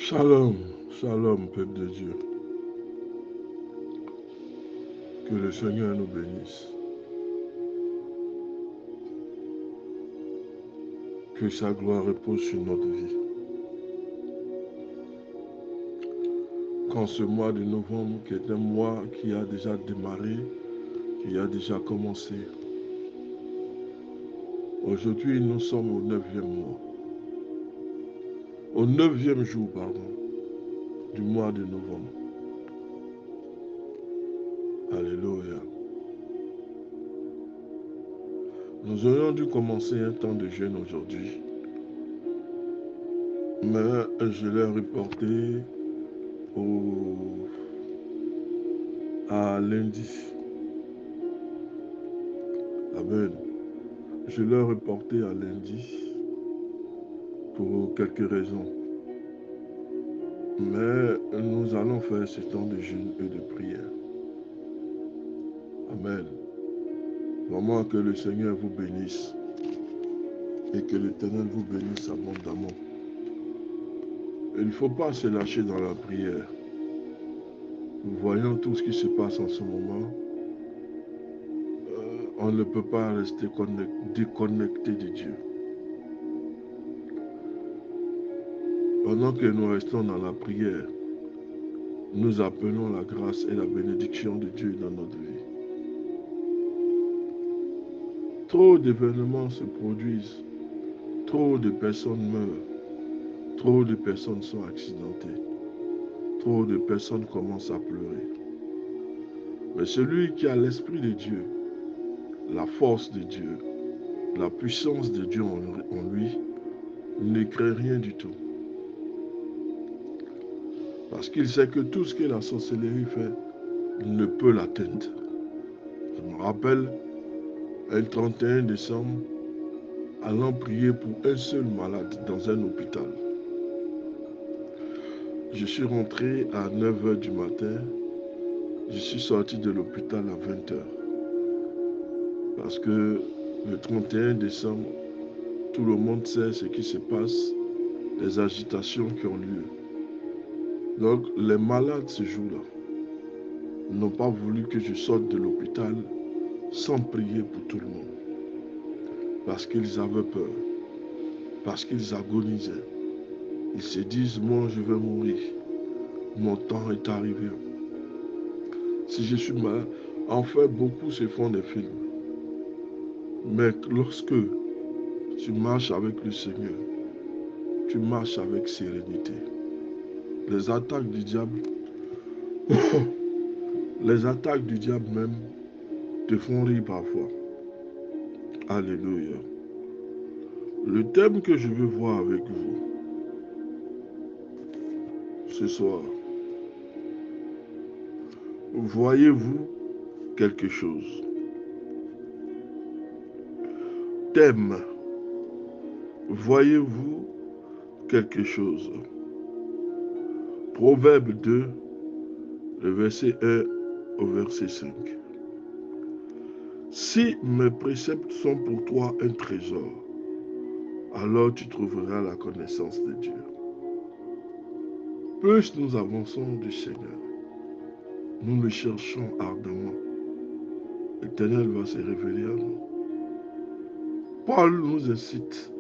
Shalom, shalom, peuple de Dieu. Que le Seigneur nous bénisse. Que sa gloire repose sur notre vie. Qu'en ce mois de novembre, qui est un mois qui a déjà démarré, qui a déjà commencé. Aujourd'hui, nous sommes au 9e mois. Au 9e jour, du mois de novembre. Alléluia. Nous aurions dû commencer un temps de jeûne aujourd'hui, mais je l'ai reporté à lundi. Amen. Je l'ai reporté à lundi pour quelques raisons. Mais nous allons faire ce temps de jeûne et de prière. Amen. Vraiment que le Seigneur vous bénisse et que l'Éternel vous bénisse abondamment. Il ne faut pas se lâcher dans la prière. Nous voyons tout ce qui se passe en ce moment. On ne peut pas rester déconnecté de Dieu. Pendant que nous restons dans la prière, nous appelons la grâce et la bénédiction de Dieu dans notre vie. Trop d'événements se produisent, trop de personnes meurent, trop de personnes sont accidentées, trop de personnes commencent à pleurer. Mais celui qui a l'Esprit de Dieu, la force de Dieu, la puissance de Dieu en lui, ne crée rien du tout. Parce qu'il sait que tout ce que la sorcellerie fait ne peut l'atteindre. Je me rappelle, un 31 décembre, allant prier pour un seul malade dans un hôpital. Je suis rentré à 9h du matin. Je suis sorti de l'hôpital à 20h. Parce que le 31 décembre, tout le monde sait ce qui se passe, les agitations qui ont lieu. Donc, les malades ce jour-là n'ont pas voulu que je sorte de l'hôpital sans prier pour tout le monde. Parce qu'ils avaient peur. Parce qu'ils agonisaient. Ils se disent, moi je vais mourir. Mon temps est arrivé. Si je suis malade, en fait, beaucoup se font des films. Mais lorsque tu marches avec le Seigneur, tu marches avec sérénité. Les attaques du diable, les attaques du diable même, te font rire parfois. Alléluia. Le thème que je veux voir avec vous ce soir, voyez-vous quelque chose? Thème, voyez-vous quelque chose? Proverbe 2, le verset 1 au verset 5. Si mes préceptes sont pour toi un trésor, alors tu trouveras la connaissance de Dieu. Plus nous avançons du Seigneur, nous le cherchons ardemment, l'Éternel va se révéler à nous. Paul nous incite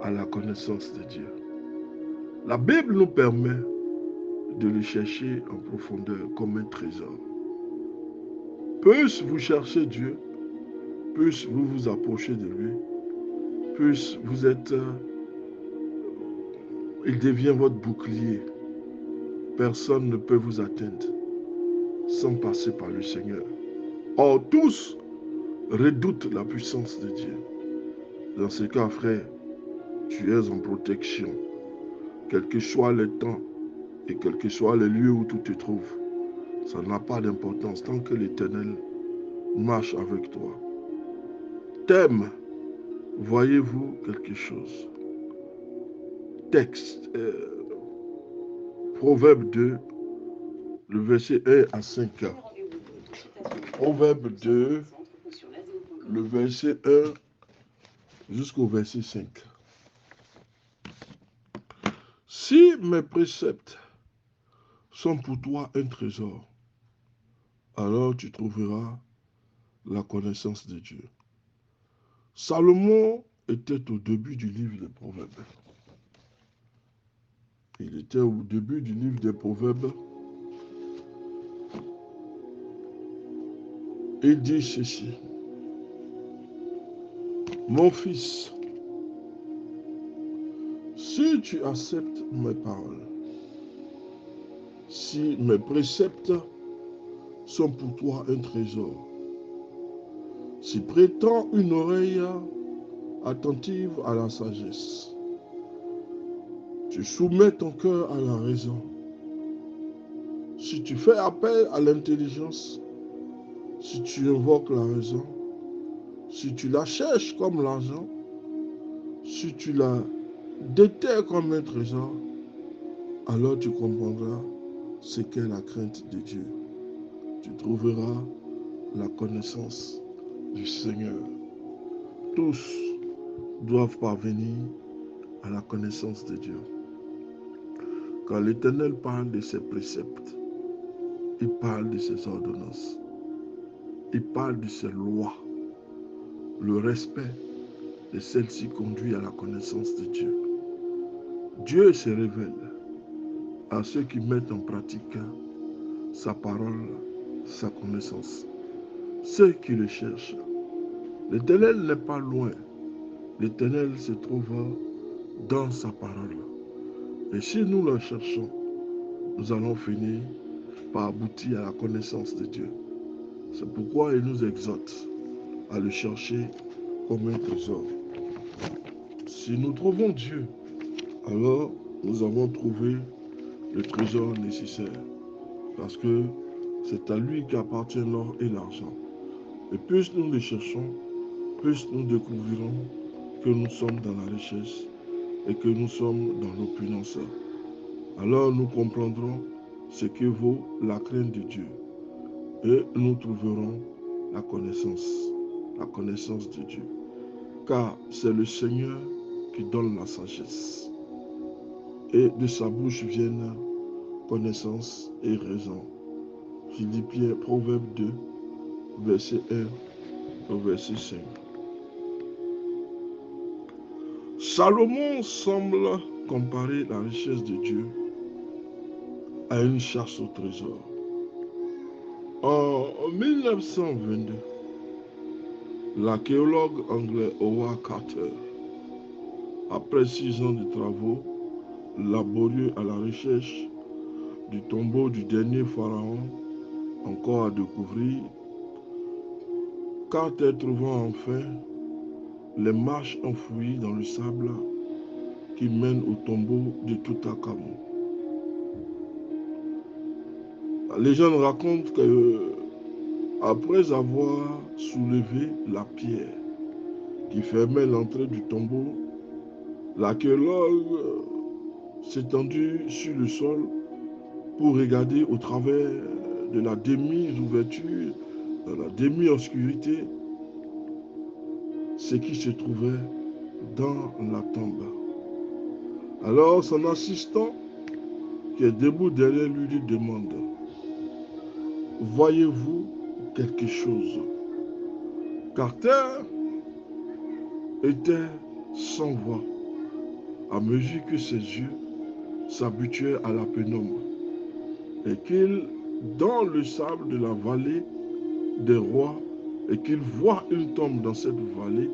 à la connaissance de Dieu. La Bible nous permet de le chercher en profondeur comme un trésor. Plus vous cherchez Dieu, plus vous vous approchez de lui, plus vous êtes, il devient votre bouclier. Personne ne peut vous atteindre sans passer par le Seigneur. Or, tous redoutent la puissance de Dieu. Dans ce cas, frère, tu es en protection. Quel que soit le temps et quel que soit le lieu où tu te trouves, ça n'a pas d'importance tant que l'Éternel marche avec toi. Thème, voyez-vous quelque chose? Texte, Proverbe 2, le verset 1 à 5. Proverbe 2, le verset 1 jusqu'au verset 5. Si mes préceptes sont pour toi un trésor, alors tu trouveras la connaissance de Dieu. Salomon était au début du livre des Proverbes. Il était au début du livre des Proverbes. Il dit ceci: mon fils, si tu acceptes mes paroles, si mes préceptes sont pour toi un trésor, si prêtant une oreille attentive à la sagesse, tu soumets ton cœur à la raison, si tu fais appel à l'intelligence, si tu invoques la raison, si tu la cherches comme l'argent, si tu la déterres comme un trésor, alors tu comprendras ce qu'est la crainte de Dieu. Tu trouveras la connaissance du Seigneur. Tous doivent parvenir à la connaissance de Dieu. Quand l'Éternel parle de ses préceptes, il parle de ses ordonnances, il parle de ses lois. Le respect de celles-ci conduit à la connaissance de Dieu. Dieu se révèle à ceux qui mettent en pratique sa parole, sa connaissance. Ceux qui le cherchent. L'Éternel n'est pas loin. L'Éternel se trouve dans sa parole. Et si nous le cherchons, nous allons finir par aboutir à la connaissance de Dieu. C'est pourquoi il nous exhorte à le chercher comme un trésor. Si nous trouvons Dieu, alors nous avons trouvé le trésor nécessaire. Parce que c'est à lui qu'appartient l'or et l'argent. Et plus nous le cherchons, plus nous découvrirons que nous sommes dans la richesse et que nous sommes dans l'opulence. Alors nous comprendrons ce que vaut la crainte de Dieu. Et nous trouverons la connaissance de Dieu. Car c'est le Seigneur qui donne la sagesse. Et de sa bouche viennent connaissance et raison. Philippiens, Proverbe 2, verset 1 au verset 5. Salomon semble comparer la richesse de Dieu à une chasse au trésor. En 1922, l'archéologue anglais Howard Carter, après 6 ans de travaux laborieux à la recherche du tombeau du dernier pharaon encore à découvrir, Carter trouvant enfin les marches enfouies dans le sable qui mènent au tombeau de Toutankhamon. La légende raconte que, après avoir soulevé la pierre qui fermait l'entrée du tombeau, l'archéologue s'est tendu sur le sol pour regarder au travers de la demi-ouverture, dans la demi-obscurité, ce qui se trouvait dans la tombe. Alors son assistant, qui est debout derrière lui, lui demande: voyez-vous quelque chose? Carter était sans voix à mesure que ses yeux s'habituaient à la pénombre et qu'il, dans le sable de la vallée des rois, et qu'il voit une tombe dans cette vallée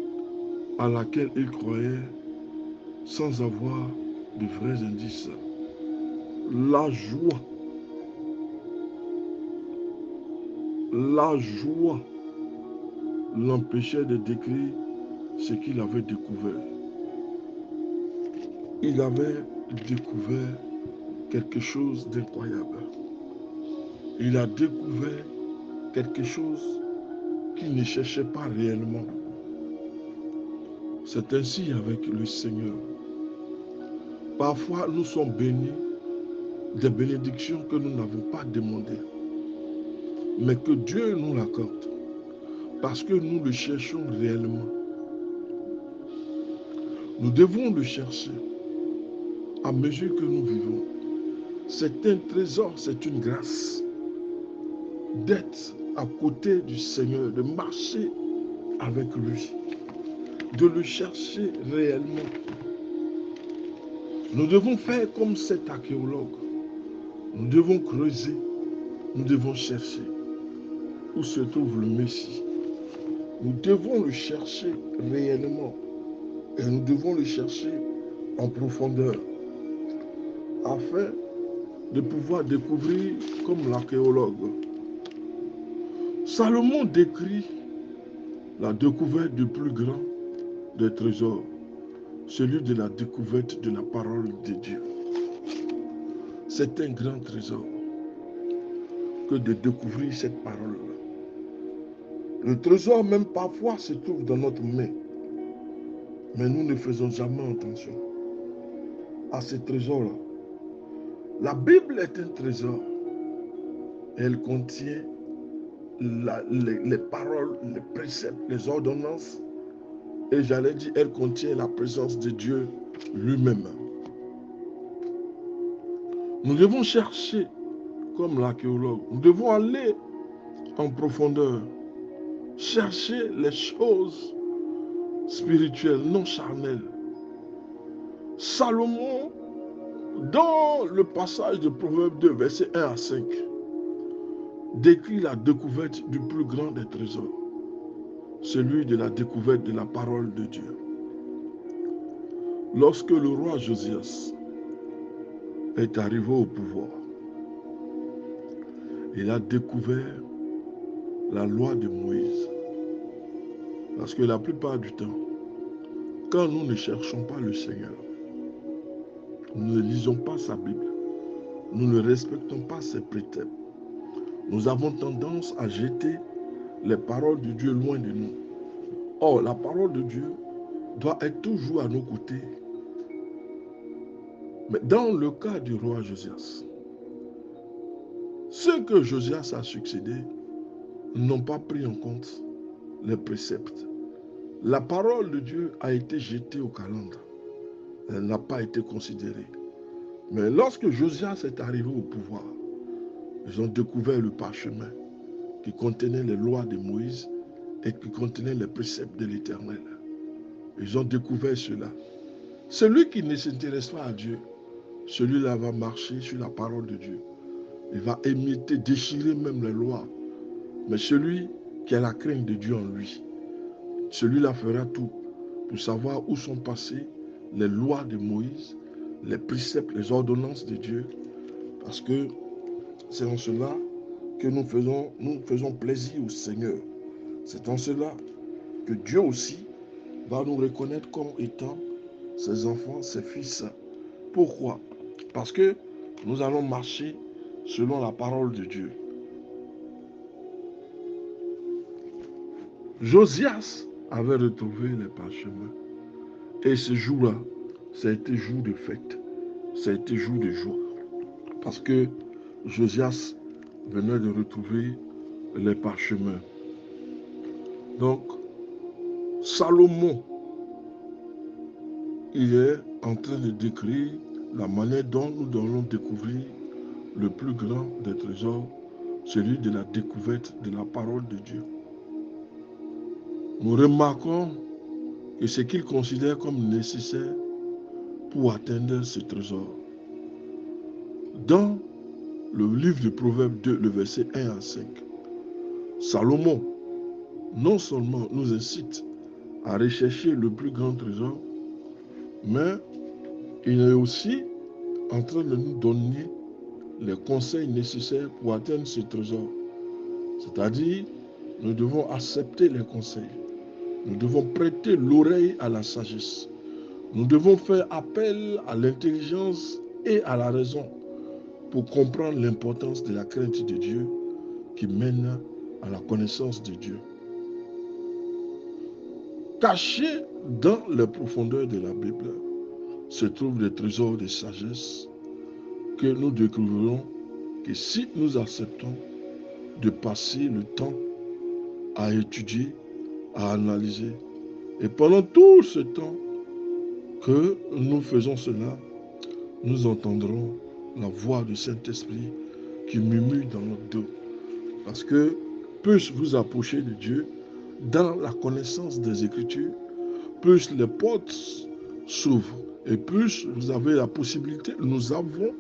à laquelle il croyait sans avoir de vrais indices. La joie l'empêchait de décrire ce qu'il avait découvert. Il avait découvert quelque chose d'incroyable. Il a découvert quelque chose qu'il ne cherchait pas réellement. C'est ainsi avec le Seigneur. Parfois, nous sommes bénis des bénédictions que nous n'avons pas demandées, mais que Dieu nous l'accorde, parce que nous le cherchons réellement. Nous devons le chercher. à mesure que nous vivons. C'est un trésor, c'est une grâce d'être à côté du Seigneur, de marcher avec lui, de le chercher réellement. Nous devons faire comme cet archéologue. Nous devons creuser, nous devons chercher où se trouve le Messie. Nous devons le chercher réellement et nous devons le chercher en profondeur afin de pouvoir découvrir comme l'archéologue. Salomon décrit la découverte du plus grand des trésors, celui de la découverte de la parole de Dieu. C'est un grand trésor que de découvrir cette parole. Le trésor même parfois se trouve dans notre main, mais nous ne faisons jamais attention à ce trésor-là. La Bible est un trésor. Elle contient les paroles, les préceptes, les ordonnances. Et j'allais dire, elle contient la présence de Dieu lui-même. Nous devons chercher comme l'archéologue. Nous devons aller en profondeur. Chercher les choses spirituelles, non charnelles. Salomon, dans le passage de Proverbe 2, versets 1 à 5, décrit la découverte du plus grand des trésors, celui de la découverte de la parole de Dieu. Lorsque le roi Josias est arrivé au pouvoir, il a découvert la loi de Moïse. Parce que la plupart du temps, quand nous ne cherchons pas le Seigneur, nous ne lisons pas sa Bible, nous ne respectons pas ses préceptes, nous avons tendance à jeter les paroles de Dieu loin de nous. Or, la parole de Dieu doit être toujours à nos côtés. Mais dans le cas du roi Josias, ceux que Josias a succédé n'ont pas pris en compte les préceptes. La parole de Dieu a été jetée au calandre. Elle n'a pas été considérée. Mais lorsque Josias est arrivé au pouvoir, ils ont découvert le parchemin qui contenait les lois de Moïse et qui contenait les préceptes de l'Éternel. Ils ont découvert cela. Celui qui ne s'intéresse pas à Dieu, celui-là va marcher sur la parole de Dieu. Il va émietter, déchirer même les lois. Mais celui qui a la crainte de Dieu en lui, celui-là fera tout pour savoir où sont passées les lois de Moïse, les préceptes, les ordonnances de Dieu. Parce que c'est en cela que nous faisons plaisir au Seigneur. C'est en cela que Dieu aussi va nous reconnaître comme étant ses enfants, ses fils. Pourquoi? Parce que nous allons marcher selon la parole de Dieu. Josias avait retrouvé les parchemins. Et ce jour-là, ça a été jour de fête. Ça a été jour de joie. Parce que Josias venait de retrouver les parchemins. Donc, Salomon, il est en train de décrire la manière dont nous devons découvrir le plus grand des trésors, celui de la découverte de la parole de Dieu. Nous remarquons que ce qu'il considère comme nécessaire pour atteindre ce trésor. Dans le livre de Proverbe 2, le verset 1 à 5, Salomon non seulement nous incite à rechercher le plus grand trésor, mais il est aussi en train de nous donner les conseils nécessaires pour atteindre ce trésor. C'est-à-dire, nous devons accepter les conseils. Nous devons prêter l'oreille à la sagesse. Nous devons faire appel à l'intelligence et à la raison pour comprendre l'importance de la crainte de Dieu qui mène à la connaissance de Dieu. Cachés dans les profondeurs de la Bible se trouvent des trésors de sagesse que nous découvrirons que si nous acceptons de passer le temps à étudier, à analyser, et pendant tout ce temps que nous faisons cela, nous entendrons la voix du Saint-Esprit qui murmure dans notre dos. Parce que plus vous approchez de Dieu dans la connaissance des Écritures, plus les portes s'ouvrent et plus vous avez la possibilité, nous avons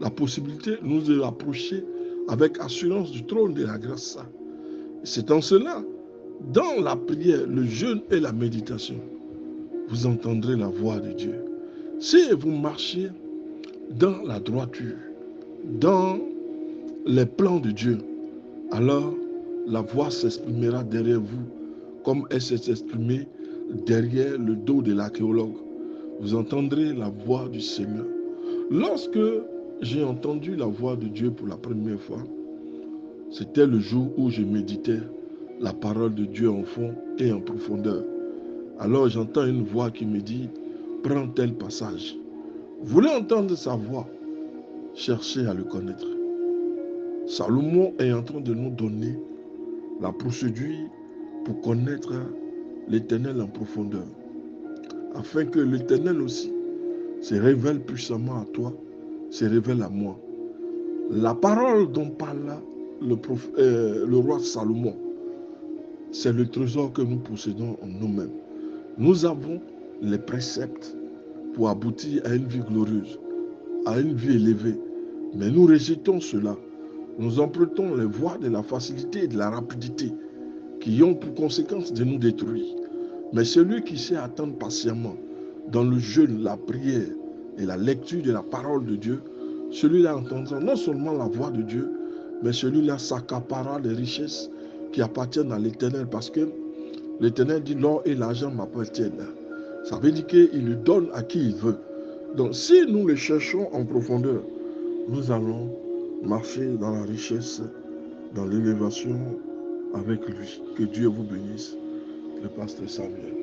la possibilité de nous approcher avec assurance du trône de la grâce. C'est en cela, dans la prière, le jeûne et la méditation, vous entendrez la voix de Dieu. Si vous marchez dans la droiture, dans les plans de Dieu, alors la voix s'exprimera derrière vous, comme elle s'est exprimée derrière le dos de l'archéologue. Vous entendrez la voix du Seigneur. Lorsque j'ai entendu la voix de Dieu pour la première fois, c'était le jour où je méditais la parole de Dieu en fond et en profondeur. Alors j'entends une voix qui me dit, prends tel passage. Vous voulez entendre sa voix? Cherchez à le connaître. Salomon est en train de nous donner la procédure pour connaître l'Éternel en profondeur, afin que l'Éternel aussi se révèle puissamment à toi, se révèle à moi. La parole dont parle le roi Salomon, c'est le trésor que nous possédons en nous-mêmes. Nous avons les préceptes pour aboutir à une vie glorieuse, à une vie élevée. Mais nous rejetons cela. Nous empruntons les voies de la facilité et de la rapidité qui ont pour conséquence de nous détruire. Mais celui qui sait attendre patiemment dans le jeûne, la prière et la lecture de la parole de Dieu, celui-là entendra non seulement la voix de Dieu, mais celui-là s'accaparera les richesses qui appartiennent à l'Éternel, parce que l'Éternel dit l'or et l'argent m'appartiennent. Ça veut dire qu'il le donne à qui il veut. Donc si nous le cherchons en profondeur, nous allons marcher dans la richesse, dans l'élévation avec lui. Que Dieu vous bénisse. Le pasteur Samuel.